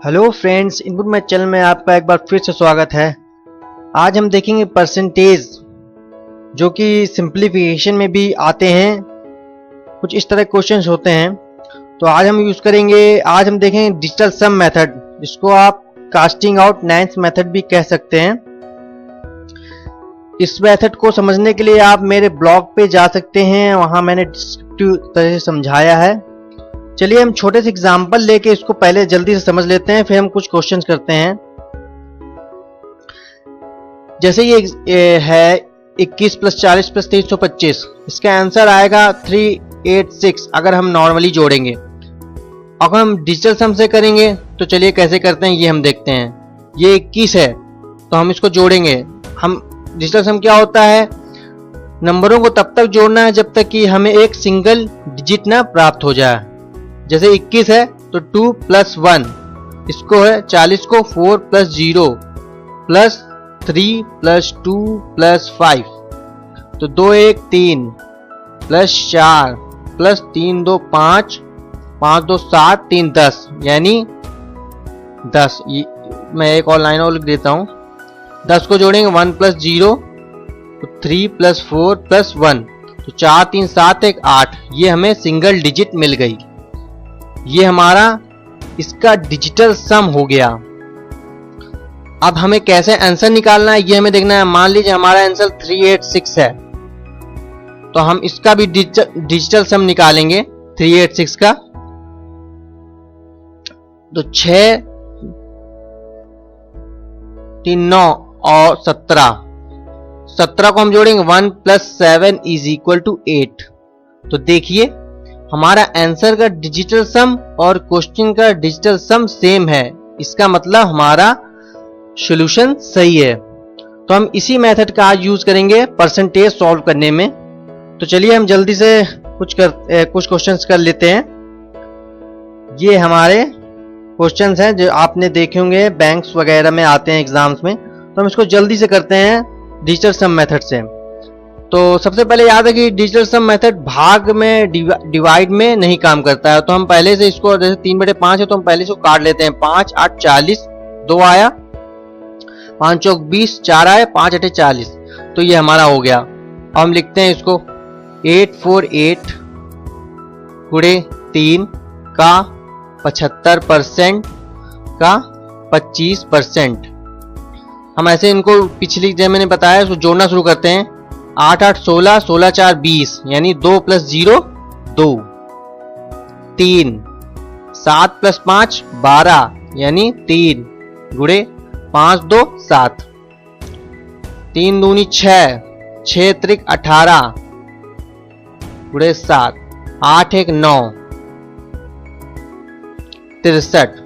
Hello friends, input math channel में आपका एक बार फिर से स्वागत है। आज हम देखेंगे परसेंटेज, जो कि सिंप्लीफिकेशन में भी आते हैं। कुछ इस तरह क्वेश्चंस होते हैं, तो आज हम यूज करेंगे। आज हम देखेंगे डिजिटल सम मेथड, जिसको आप कास्टिंग आउट नाइन्थ मेथड भी कह सकते हैं। इस मेथड को समझने के लिए आप मेरे ब्लॉग पे जा सकते हैं, वहां मैंने डिस्क्रिप्टिव तरह से समझाया है। चलिए हम छोटे से एग्जाम्पल लेके इसको पहले जल्दी से समझ लेते हैं, फिर हम कुछ क्वेश्चंस करते हैं। जैसे ये है 21 + 40 + 325, इसका आंसर आएगा 386 अगर हम नॉर्मली जोड़ेंगे। अगर हम डिजिटल सम से करेंगे तो चलिए कैसे करते हैं ये हम देखते हैं। ये 21 है तो हम इसको जोड़ेंगे। हम डिजिटल सम क्या होता है, नंबरों को तब तक जोड़ना है जब तक कि हमें एक सिंगल डिजिट ना प्राप्त हो जाए। जैसे 21 है तो 2 + 1, इसको है 40 को 4 + 0 + 3 + 2 + 5, तो 2 1 3 + 4 + 3 2 5 5 2 7 3 10, यानी 10। मैं एक और लाइन और लिख देता हूं। 10 को जोड़ेंगे 1 + 0 तो 3 + 4 + 1, तो 4 3 7 1 8। ये हमें सिंगल डिजिट मिल गई। ये हमारा इसका डिजिटल सम हो गया। अब हमें कैसे आंसर निकालना है ये हमें देखना है। मान लीजिए हमारा आंसर 386 है, तो हम इसका भी डिजिटल सम निकालेंगे 386 का। तो 6 3 9 और 17 को हम जोड़ेंगे 1 + 7 = 8। तो देखिए हमारा आंसर का डिजिटल सम और क्वेश्चन का डिजिटल सम सेम है। इसका मतलब हमारा सॉल्यूशन सही है। तो हम इसी मेथड का आज यूज करेंगे परसेंटेज सॉल्व करने में। तो चलिए हम जल्दी से कुछ क्वेश्चंस कर लेते हैं। ये हमारे क्वेश्चंस हैं जो आपने देखे होंगे, बैंक्स वगैरह में आते हैं एग्जाम्स में। तो हम इसको जल्दी से करते हैं डिजिटल सम मेथड से। तो सबसे पहले याद है कि डिजिटल सम मेथड भाग में डिवाइड में नहीं काम करता है। तो हम पहले से इसको, जैसे 3/5 है तो हम पहले इसको काट लेते हैं। 5 8 40, 2 आया, 5 चौक 20, 4 आया, 5 8 40। तो ये हमारा हो गया। अब हम लिखते हैं इसको 848 गुणे 3 का 75% का 25%। हम ऐसे इनको पिछली जब मैंने बताया उसको जोड़ना शुरू करते हैं। 8 8 16, 16 4 20, यानी 2 + 0 2, 3 7 + 5 12, यानी 3 गुणे 5 2 7, 3 दूनी 6, 6 त्रिक 18 गुणे 7, 8 1 9 63,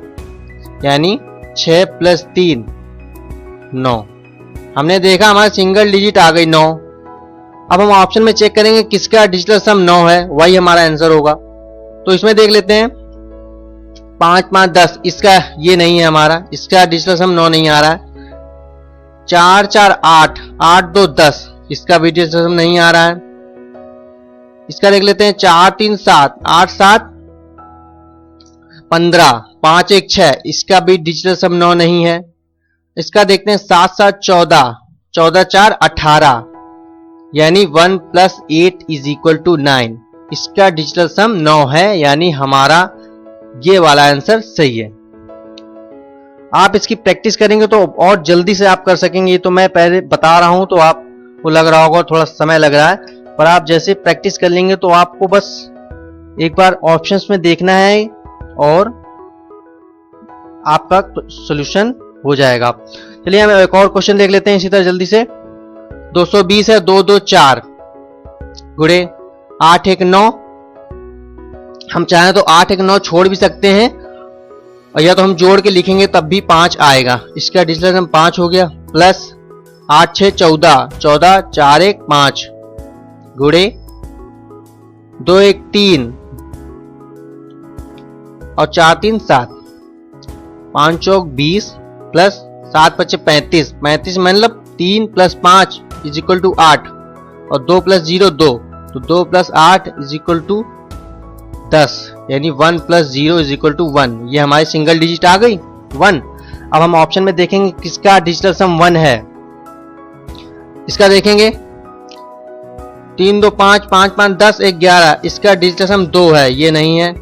यानी 6 + 3 9। हमने देखा हमारा सिंगल डिजिट आ गई 9। अब हम ऑप्शन में चेक करेंगे किसका डिजिटल सम 9 है, वही हमारा आंसर होगा। तो इसमें देख लेते हैं 5 5 10, इसका ये नहीं है हमारा, इसका डिजिटल सम 9 नहीं आ रहा है। 4 4 8 8 2 10, इसका भी डिजिटल सम नहीं आ रहा है। इसका देख लेते हैं 4 3 7 8 7 15, 5 1 6, इसका भी डिजिटल सम 9 नहीं है। इसका देखते हैं 7 7 14 14 4 18, यानी 1 + 8 = 9। इसका डिजिटल सम 9 है, यानी हमारा ये वाला आंसर सही है। आप इसकी प्रैक्टिस करेंगे तो और जल्दी से आप कर सकेंगे। तो मैं पहले बता रहा हूं तो आपको लग रहा होगा थोड़ा समय लग रहा है, पर आप जैसे प्रैक्टिस कर लेंगे तो आपको बस एक बार ऑप्शंस में देखना है और आपका सॉल्यूशन हो जाएगा। चलिए हम एक और क्वेश्चन देख लेते हैं इसी तरह जल्दी से। 220 है, 2 2 4 गुणे 8 1 9। हम चाहें तो 8 1 9 छोड़ भी सकते हैं, और या तो हम जोड़ के लिखेंगे तब भी 5 आएगा। इसका डिजिटल सम 5 हो गया, प्लस 8 6 14 14 4 1 5 गुणे 2 1 3 और 4 3 7, 5 चौक 20 प्लस 7 5 35, 35 मतलब 3 + 5 = 8, और 2 + 0 2, तो 2 + 8 = 10, यानी 1 + 0 = 1। ये हमारी सिंगल डिजिट आ गई। 1। अब हम ऑप्शन में देखेंगे किसका डिजिटल सम 1 है। इसका देखेंगे 3 2 5 5 5 10 1 11, इसका डिजिटल सम 2 है, ये नहीं है।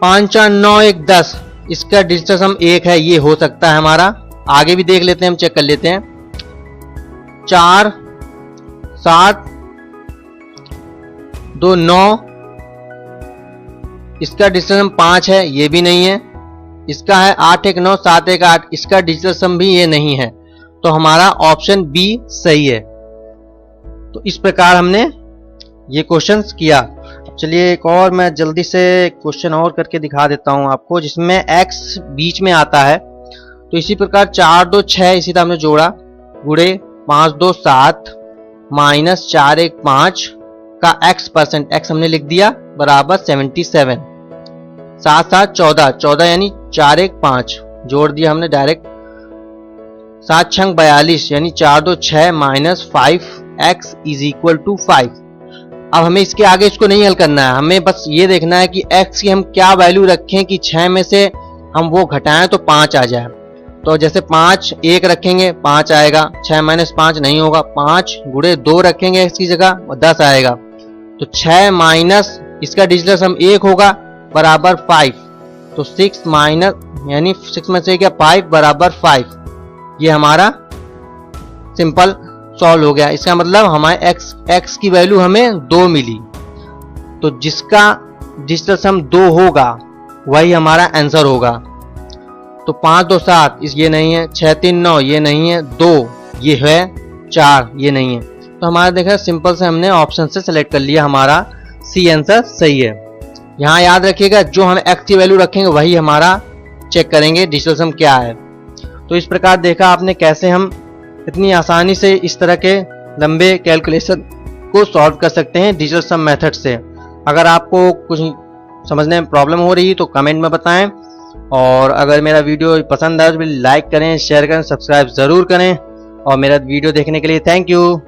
5 4 9 1 10, इसका डिजिटल सम 1 है, ये हो सकता है हमारा। आगे भी देख लेते हैं, हम चेक कर लेते हैं। 4 7 2 9, इसका डिजिटल सम 5 है, ये भी नहीं है। इसका है 8 1 9 7 1 8, इसका डिजिटल सम भी ये नहीं है। तो हमारा ऑप्शन बी सही है। तो इस प्रकार हमने ये क्वेश्चंस किया। चलिए एक और मैं जल्दी से क्वेश्चन और करके दिखा देता हूं आपको, जिसमें x बीच में आता है। तो इसी प्रकार 4 2 6 इसी तरह हमने जोड़ा, गुणे 5 2 7 माइनस 4 1 5 का x% x हमने लिख दिया बराबर 77, 7 7 14 14 यानी 4 1 5 जोड़ दिया हमने डायरेक्ट, 7 6 42 यानी 4 2 6 minus 5x is equal to 5। अब हमें इसके आगे इसको नहीं हल करना है, हमें बस ये देखना है कि x की हम क्या वैल्यू रखें कि 6 में से हम वो घटाएं तो 5 आ जाए। तो जैसे 5 1 रखेंगे 5 आएगा, 6 माइनस 5 नहीं होगा, 5 गुणे 2 रखेंगे x की जगह 10 आएगा। तो 6 माइनस इसका डिजिटल सम 1 होगा बराबर 5, तो 6 माइनस यानी 6 में से क्या 5 बराबर 5, ये हमारा सिंपल सॉल्व हो गया। इसका मतलब हमारे x की वैल्यू हमें 2 मिली, तो जिसका डिजिटल सम 2 होगा वही हमारा आंसर होगा। तो 5 2 7 ये नहीं है, 6 3 9 ये नहीं है, 2 ये है, 4 ये नहीं है। तो हमारा देखा सिंपल से हमने ऑप्शन से सेलेक्ट कर लिया, हमारा सी आंसर सही है। यहाँ याद रखिएगा जो हम x की वैल्यू रखेंगे वही हमारा चेक करेंगे डिजिटल सम क्या है। तो इस प्रकार देखा आपने कैसे हम इतनी आसानी से इस तरह के लंबे कैलकुलेशन को सॉल्व कर सकते हैं डिजिटल सम मेथड से। अगर आपको कुछ समझने में प्रॉब्लम हो रही है तो कमेंट में बताएं, और अगर मेरा वीडियो पसंद आए तो लाइक करें, शेयर करें, सब्सक्राइब ज़रूर करें। और मेरा वीडियो देखने के लिए थैंक यू।